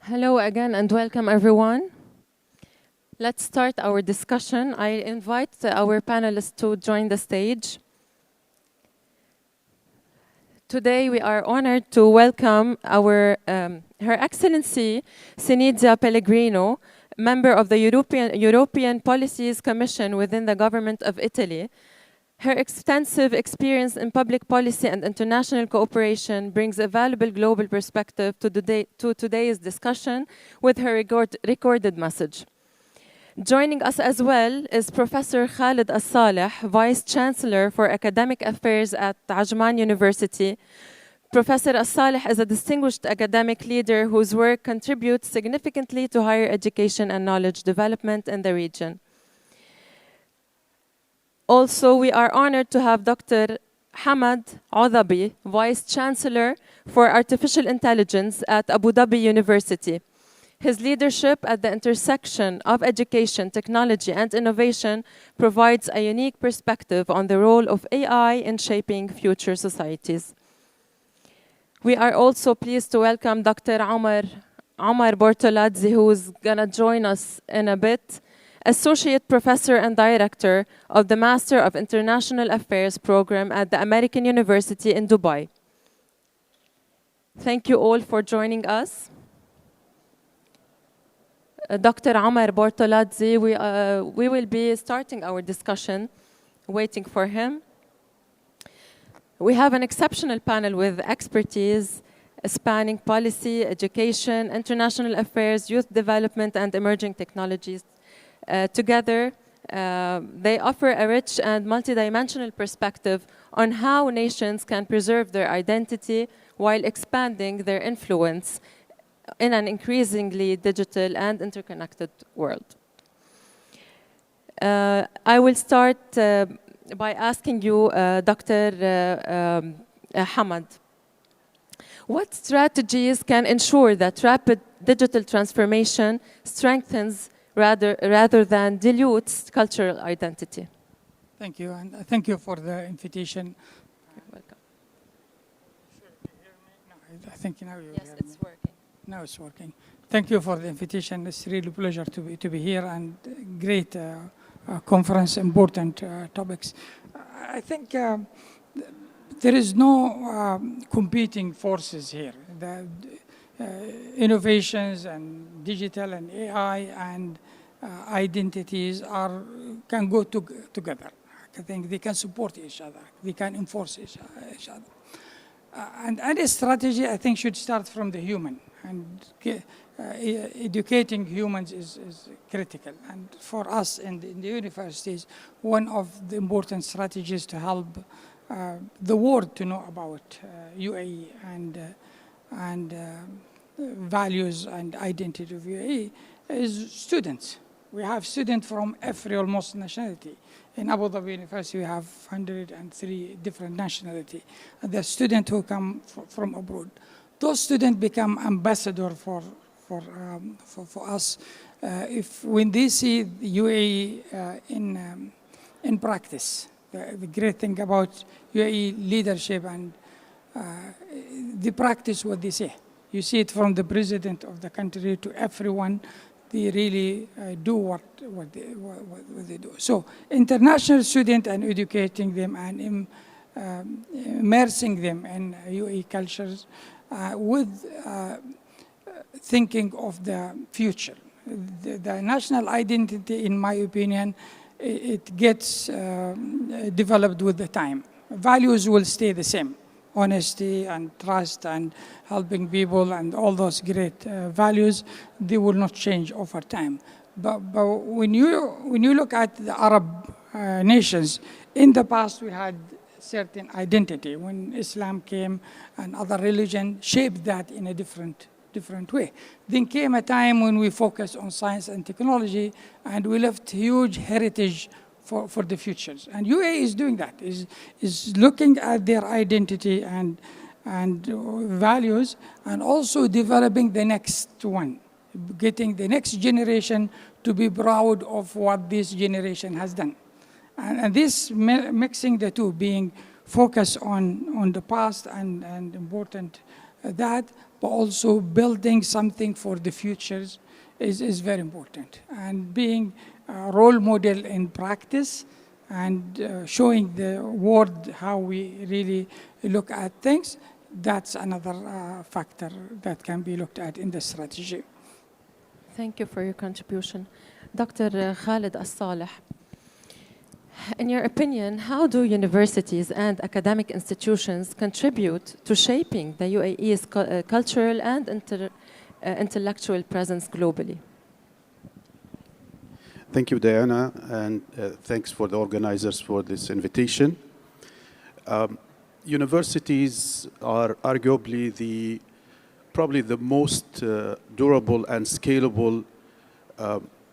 Hello again and welcome everyone. Let's start our discussion. I invite our panelists to join the stage. Today we are honored to welcome Her Excellency Sinidia Pellegrino, member of the European Policies Commission within the government of Italy. Her extensive experience in public policy and international cooperation brings a valuable global perspective to today's discussion with her recorded message. Joining us as well is Professor Khalid Al-Saleh, Vice Chancellor for Academic Affairs at Ajman University. Professor Al-Saleh is a distinguished academic leader whose work contributes significantly to higher education and knowledge development in the region. Also, we are honored to have Dr. Hamad Abouظbي, Vice Chancellor for Artificial Intelligence at Abu Dhabi University. His leadership at the intersection of education, technology, and innovation provides a unique perspective on the role of AI in shaping future societies. We are also pleased to welcome Dr. Omar Bortolazzi, who is going to join us in a bit. Associate Professor and Director of the Master of International Affairs program at the American University in Dubai. Thank you all for joining us. Dr. Omar Bortolazzi, we will be starting our discussion, waiting for him. We have an exceptional panel with expertise spanning policy, education, international affairs, youth development, and emerging technologies. Together, they offer a rich and multidimensional perspective on how nations can preserve their identity while expanding their influence in an increasingly digital and interconnected world. I will start by asking you, Dr. Hamad, what strategies can ensure that rapid digital transformation strengthens rather than dilutes cultural identity? Thank you, and thank you for the invitation. You're welcome. Sure, you hear me? No, I think now you Yes, hear it's me. working. Now it's working. Thank you for the invitation. It's really a pleasure to be here, and great conference, important topics. I think there is no competing forces here. The innovations and digital and AI and identities can go together. I think they can support each other. They can enforce each other. And any strategy, I think, should start from the human. And educating humans is critical. And for us in the universities, one of the important strategies to help the world to know about UAE and values and identity of UAE is students. We have students from every almost nationality. In Abu Dhabi University, we have 103 different nationalities. And there are students who come from abroad. Those students become ambassadors for us when they see the UAE in practice. The great thing about UAE leadership and they practice what they say. You see it from the president of the country to everyone. They really do what they do. So international students and educating them and immersing them in UAE cultures with thinking of the future. The national identity, in my opinion, it gets developed with the time. Values will stay the same. Honesty and trust and helping people and all those great values, they will not change over time. But when you look at the Arab nations, in the past we had certain identity. When Islam came and other religion shaped that in a different way. Then came a time when we focused on science and technology and we left huge heritage for the futures. And UAE is doing that, is looking at their identity and values and also developing the next one, getting the next generation to be proud of what this generation has done. And this mixing the two, being focused on the past and important that, but also building something for the futures is very important. And being a role model in practice and showing the world how we really look at things, that's another factor that can be looked at in the strategy. Thank you for your contribution. د.خالد الصالح, in your opinion, how do universities and academic institutions contribute to shaping the UAE's cultural and intellectual presence globally? Thank you, Diana, and thanks for the organizers for this invitation. Universities are arguably probably the most durable and scalable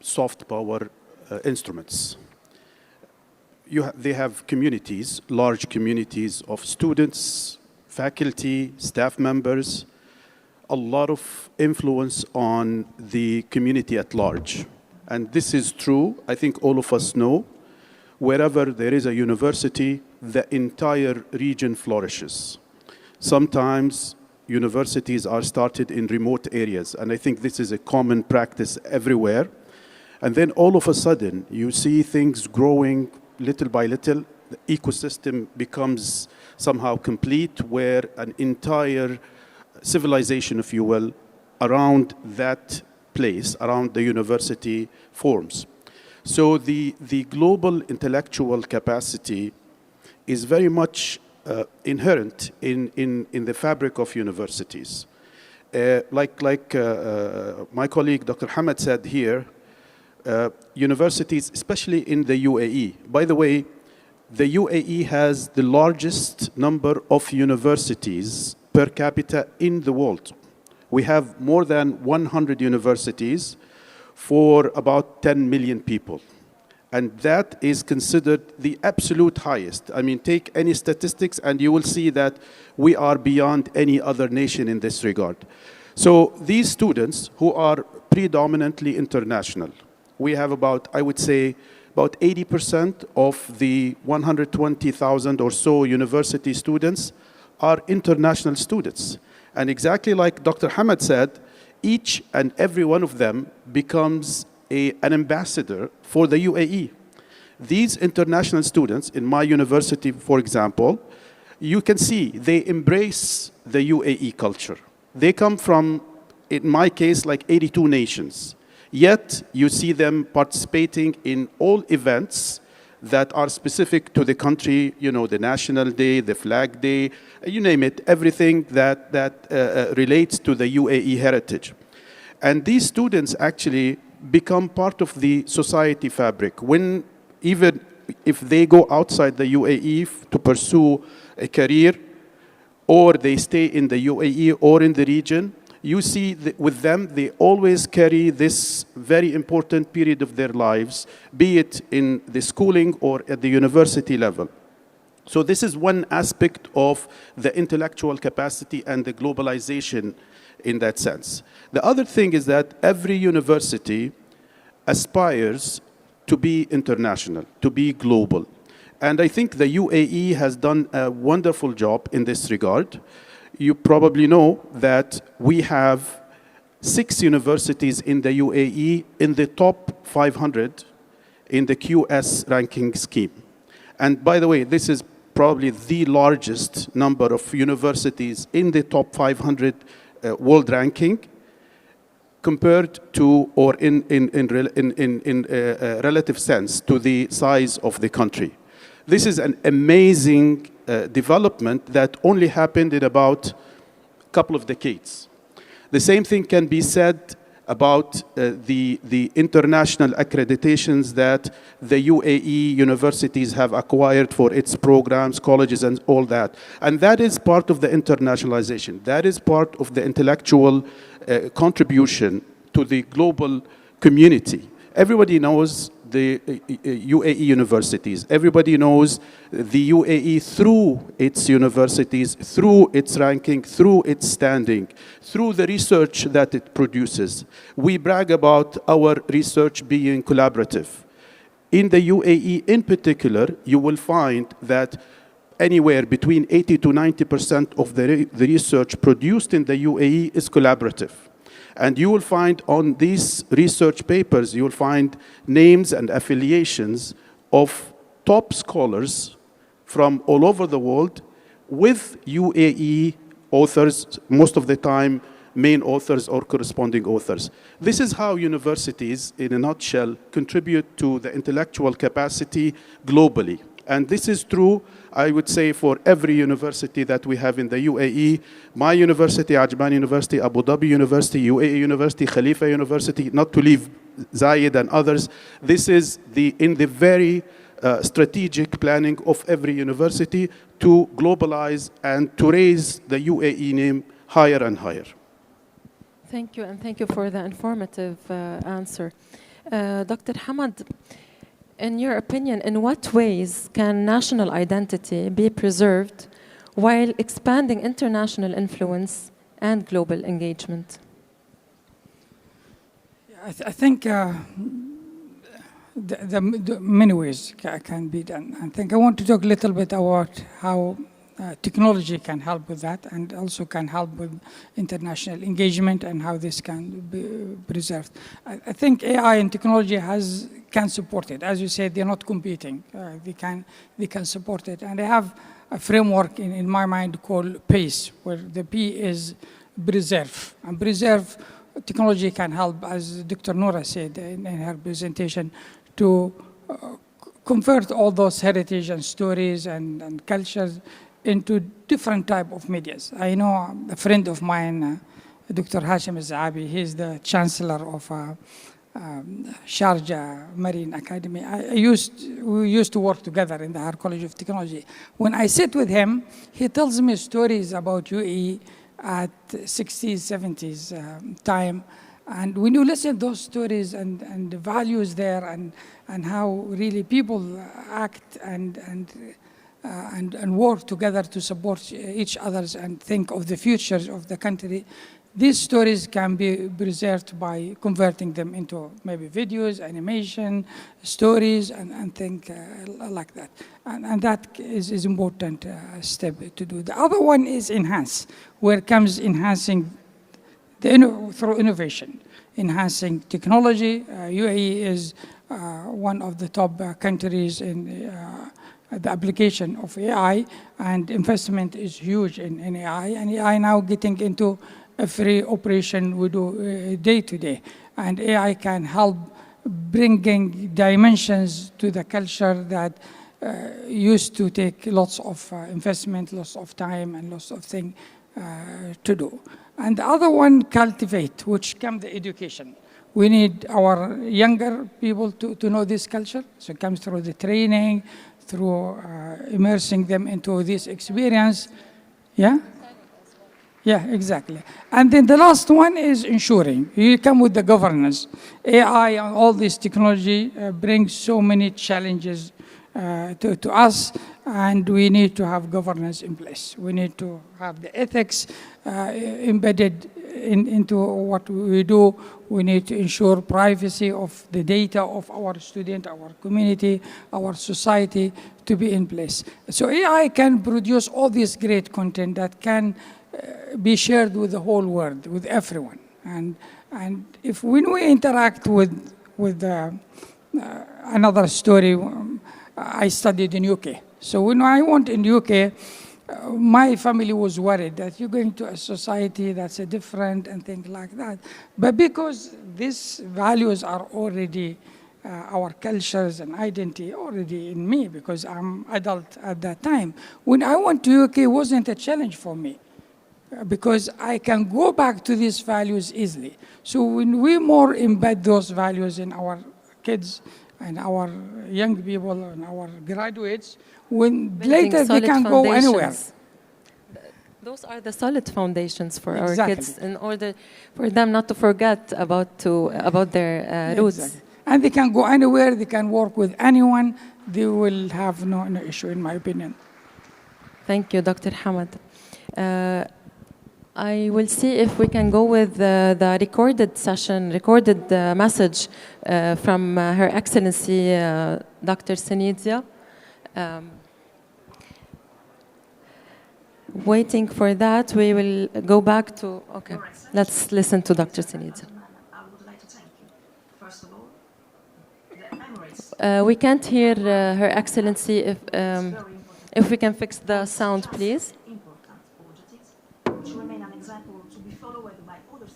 soft power instruments. They have communities, large communities of students, faculty, staff members, a lot of influence on the community at large. And this is true, I think all of us know, wherever there is a university, the entire region flourishes. Sometimes universities are started in remote areas, and I think this is a common practice everywhere. And then all of a sudden, you see things growing little by little. The ecosystem becomes somehow complete, where an entire civilization, if you will, around that place, around the university forms. So the global intellectual capacity is very much inherent in the fabric of universities. Like my colleague Dr. Hamad said here, universities, especially in the UAE. By the way, the UAE has the largest number of universities per capita in the world. We have more than 100 universities for about 10 million people. And that is considered the absolute highest. I mean, take any statistics and you will see that we are beyond any other nation in this regard. So these students who are predominantly international, we have about, I would say, about 80% of the 120,000 or so university students are international students. And exactly like Dr. Hamad said, each and every one of them becomes an ambassador for the UAE. These international students in my university, for example, you can see they embrace the UAE culture. They come from, in my case, like 82 nations. Yet you see them participating in all events that are specific to the country, you know, the National Day, the Flag Day, you name it, everything that relates to the UAE heritage. And these students actually become part of the society fabric. When, even if they go outside the UAE to pursue a career, or they stay in the UAE or in the region, you see that with them, they always carry this very important period of their lives, be it in the schooling or at the university level. So this is one aspect of the intellectual capacity and the globalization in that sense. The other thing is that every university aspires to be international, to be global. And I think the UAE has done a wonderful job in this regard. You probably know that we have 6 universities in the UAE in the top 500 in the QS ranking scheme. And by the way, this is probably the largest number of universities in the top 500 world ranking compared to, or in relative sense, to the size of the country. This is an amazing development that only happened in about a couple of decades. The same thing can be said about the international accreditations that the UAE universities have acquired for its programs, colleges, and all that. And that is part of the internationalization. That is part of the intellectual contribution to the global community. Everybody knows the UAE universities. Everybody knows the UAE through its universities, through its ranking, through its standing, through the research that it produces. We brag about our research being collaborative. In the UAE in particular, you will find that anywhere between 80 to 90% of the research produced in the UAE is collaborative. And you will find on these research papers, you will find names and affiliations of top scholars from all over the world with UAE authors, most of the time main authors or corresponding authors. This is how universities, in a nutshell, contribute to the intellectual capacity globally. And this is true, I would say, for every university that we have in the UAE. My university, Ajman University, Abuظبي University, UAE University, Khalifa University, not to leave Zayed and others. This is in the very strategic planning of every university to globalize and to raise the UAE name higher and higher. Thank you, and thank you for the informative answer. Dr. Hamad, in your opinion, in what ways can national identity be preserved while expanding international influence and global engagement? I think the many ways can be done. I think I want to talk a little bit about how technology can help with that, and also can help with international engagement and how this can be preserved. I think AI and technology can support it. As you said, they're not competing. They can support it. And I have a framework in my mind called PACE, where the P is preserve. And preserve technology can help, as Dr. Noura said in her presentation, to convert all those heritage and stories and cultures into different type of medias. I know a friend of mine, Dr. Hashim Zahabi, he's the chancellor of Sharjah Marine Academy. We used to work together in the Higher College of Technology. When I sit with him, he tells me stories about UAE at 60s, 70s time. And when you listen to those stories and the values there and how really people act and work together to support each other and think of the future of the country, these stories can be preserved by converting them into maybe videos, animation, stories, and things like that. And that is important step to do. The other one is enhance, where comes enhancing through innovation, enhancing technology. UAE is one of the top countries in the application of AI, and investment is huge in AI. And AI now getting into every operation we do day to day. And AI can help bringing dimensions to the culture that used to take lots of investment, lots of time, and lots of things to do. And the other one, cultivate, which comes the education. We need our younger people to know this culture. So it comes through the training, through immersing them into this experience. Yeah? Yeah, exactly. And then the last one is ensuring. You come with the governance. AI and all this technology brings so many challenges to us, and we need to have governance in place. We need to have the ethics embedded into what we do. We need to ensure privacy of the data of our student, our community, our society to be in place. So AI can produce all this great content that can be shared with the whole world, with everyone. And if when we interact with another story, I studied in UK. So when I went in UK, my family was worried that you're going to a society that's different and things like that. But because these values are already our cultures and identity already in me, because I'm adult at that time, when I went to UK, it wasn't a challenge for me, because I can go back to these values easily. So when we more embed those values in our kids and our young people and our graduates, when later they can go anywhere. Those are the solid foundations for our kids, in order for them not to forget about their roots. Exactly. And they can go anywhere, they can work with anyone, they will have no issue, in my opinion. Thank you, Dr. Hamad. I will see if we can go with the recorded message from Her Excellency Dr. Senidzia. Waiting for that, we will go back to, okay, let's listen to Dr. Sinidja. I would like to thank you. First of all, the Emirates. We can't hear Her Excellency if we can fix the sound, please. Important objectives, which remain an example to be followed by others.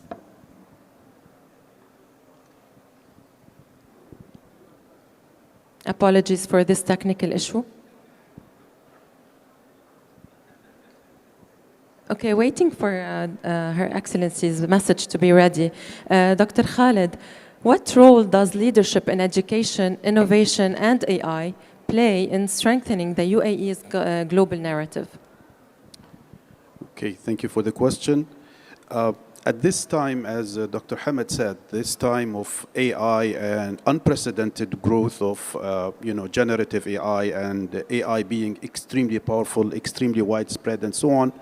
Apologies for this technical issue. Okay, waiting for Her Excellency's message to be ready. D.Khaled, what role does leadership in education, innovation, and AI play in strengthening the UAE's global narrative? Okay, thank you for the question. At this time, as Dr. Hamid said, this time of AI and unprecedented growth of generative AI and AI being extremely powerful, extremely widespread, and so on,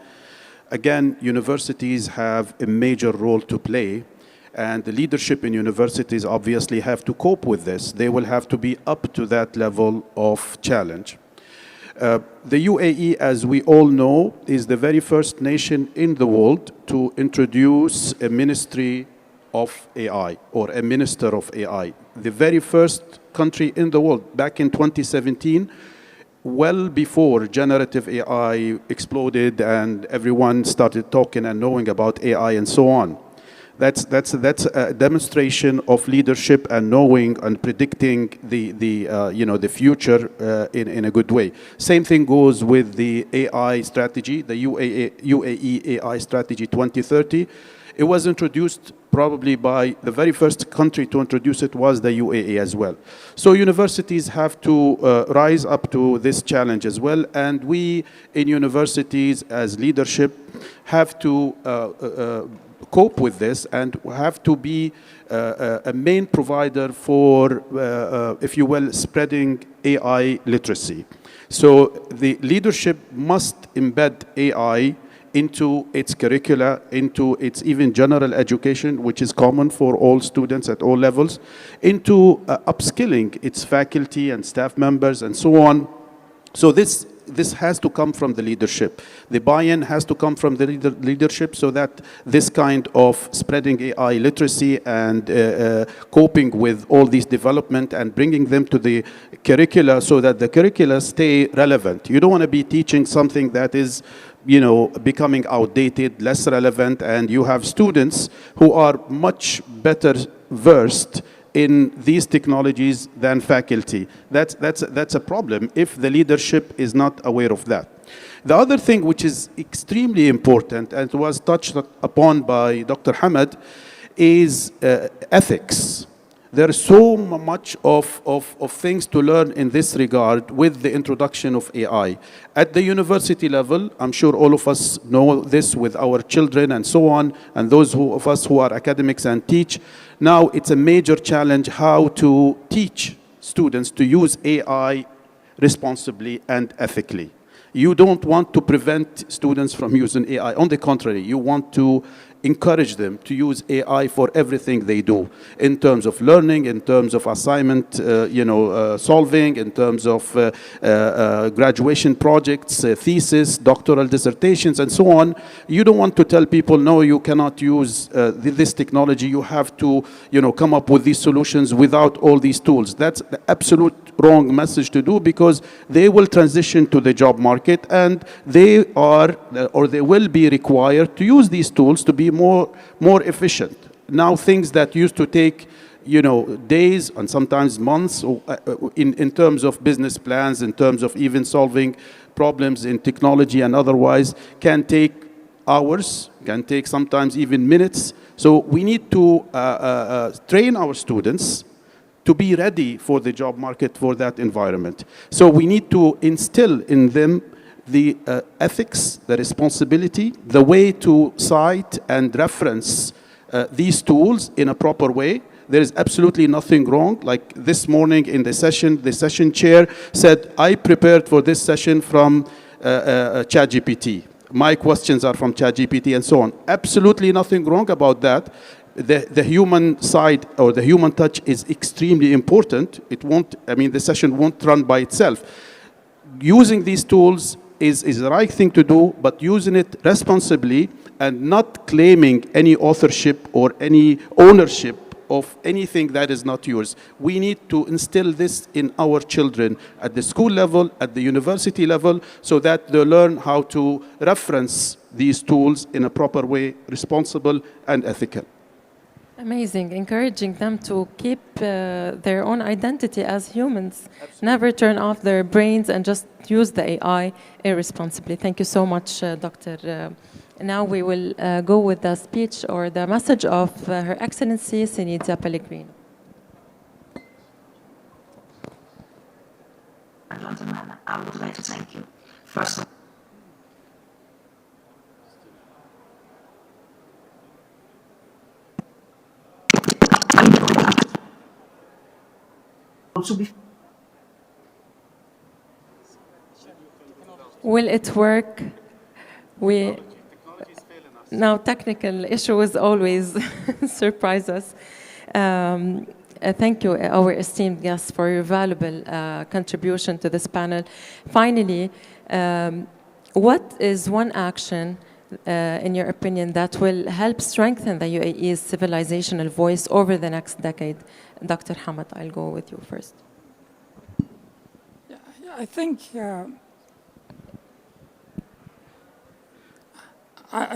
again, universities have a major role to play, and the leadership in universities obviously have to cope with this. They will have to be up to that level of challenge. The UAE, as we all know, is the very first nation in the world to introduce a ministry of AI or a minister of AI. The very first country in the world, back in 2017, well before generative AI exploded and everyone started talking and knowing about AI and so on. That's a demonstration of leadership and knowing and predicting the future in a good way. Same thing goes with the AI strategy, the UAE AI strategy 2030. It was introduced probably by the very first country to introduce it was the UAE as well. So universities have to rise up to this challenge as well, and we in universities as leadership have to cope with this and have to be a main provider for, if you will, spreading AI literacy. So the leadership must embed AI into its curricula, into its even general education, which is common for all students at all levels, into upskilling its faculty and staff members and so on. So this has to come from the leadership. The buy-in has to come from the leadership so that this kind of spreading AI literacy and coping with all these development and bringing them to the curricula so that the curricula stay relevant. You don't want to be teaching something that is becoming outdated, less relevant, and you have students who are much better versed in these technologies than faculty. That's a problem if the leadership is not aware of that. The other thing which is extremely important and was touched upon by Dr. Hamid is ethics. There's so much of things to learn in this regard with the introduction of AI. At the university level, I'm sure all of us know this with our children and so on, and those of us who are academics and teach. Now it's a major challenge how to teach students to use AI responsibly and ethically. You don't want to prevent students from using AI. On the contrary, you want to encourage them to use AI for everything they do, in terms of learning, in terms of assignment, solving, in terms of graduation projects, thesis, doctoral dissertations, and so on. You don't want to tell people, no, you cannot use this technology. You have to, come up with these solutions without all these tools. That's the absolute wrong message to do, because they will transition to the job market and they are, or they will be required to use these tools to be more efficient. Now things that used to take days and sometimes months in terms of business plans, in terms of even solving problems in technology and otherwise, can take hours, can take sometimes even minutes. So we need to train our students to be ready for the job market, for that environment. So we need to instill in them the ethics, the responsibility, the way to cite and reference these tools in a proper way. There is absolutely nothing wrong. Like this morning in the session chair said, I prepared for this session from ChatGPT. My questions are from ChatGPT and so on. Absolutely nothing wrong about that. The human side or the human touch is extremely important. The session won't run by itself. Using these tools is the right thing to do, but using it responsibly and not claiming any authorship or any ownership of anything that is not yours. We need to instill this in our children at the school level, at the university level, so that they learn how to reference these tools in a proper way, responsible and ethical. Amazing, encouraging them to keep their own identity as humans. Absolutely. Never turn off their brains and just use the AI irresponsibly. Thank you so much, Dr. Now we will go with the speech or the message of Her Excellency Sinidza Pellegrino. Gentlemen, I would like to thank you. First of Will it work? Now, technical issues always surprise us. Thank you, our esteemed guests, for your valuable contribution to this panel. Finally, what is one action, in your opinion, that will help strengthen the UAE's civilizational voice over the next decade? Dr. Hamad, I'll go with you first. Yeah, I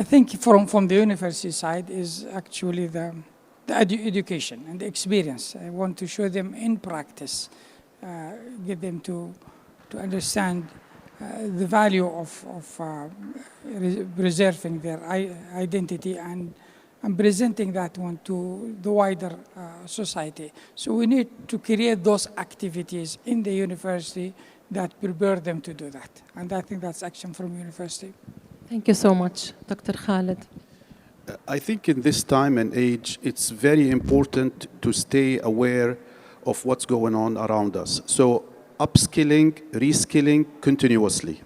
think from the university side is actually the education and the experience. I want to show them in practice, get them to understand the value of preserving their identity and presenting that one to the wider society. So we need to create those activities in the university that prepare them to do that. And I think that's action from university. Thank you so much, Dr. Khalid. I think in this time and age, it's very important to stay aware of what's going on around us. So upskilling, reskilling continuously.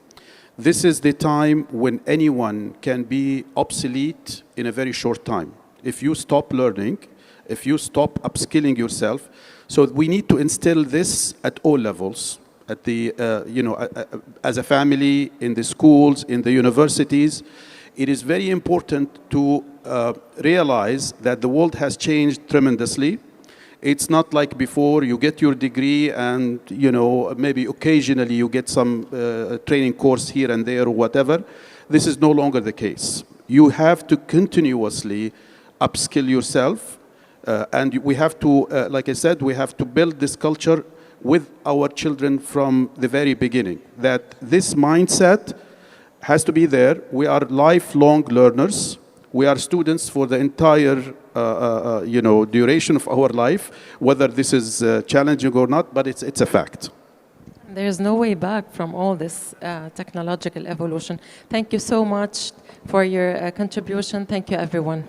This is the time when anyone can be obsolete in a very short time. If you stop learning, if you stop upskilling yourself. So we need to instill this at all levels. At the, as a family, in the schools, in the universities. It is very important to realize that the world has changed tremendously. It's not like before, you get your degree and, maybe occasionally you get some training course here and there or whatever. This is no longer the case. You have to continuously upskill yourself. And we have to, like I said, we have to build this culture with our children from the very beginning, that this mindset has to be there. We are lifelong learners. We are students for the entire, duration of our life, whether this is challenging or not, but it's a fact. There's no way back from all this technological evolution. Thank you so much for your contribution. Thank you, everyone.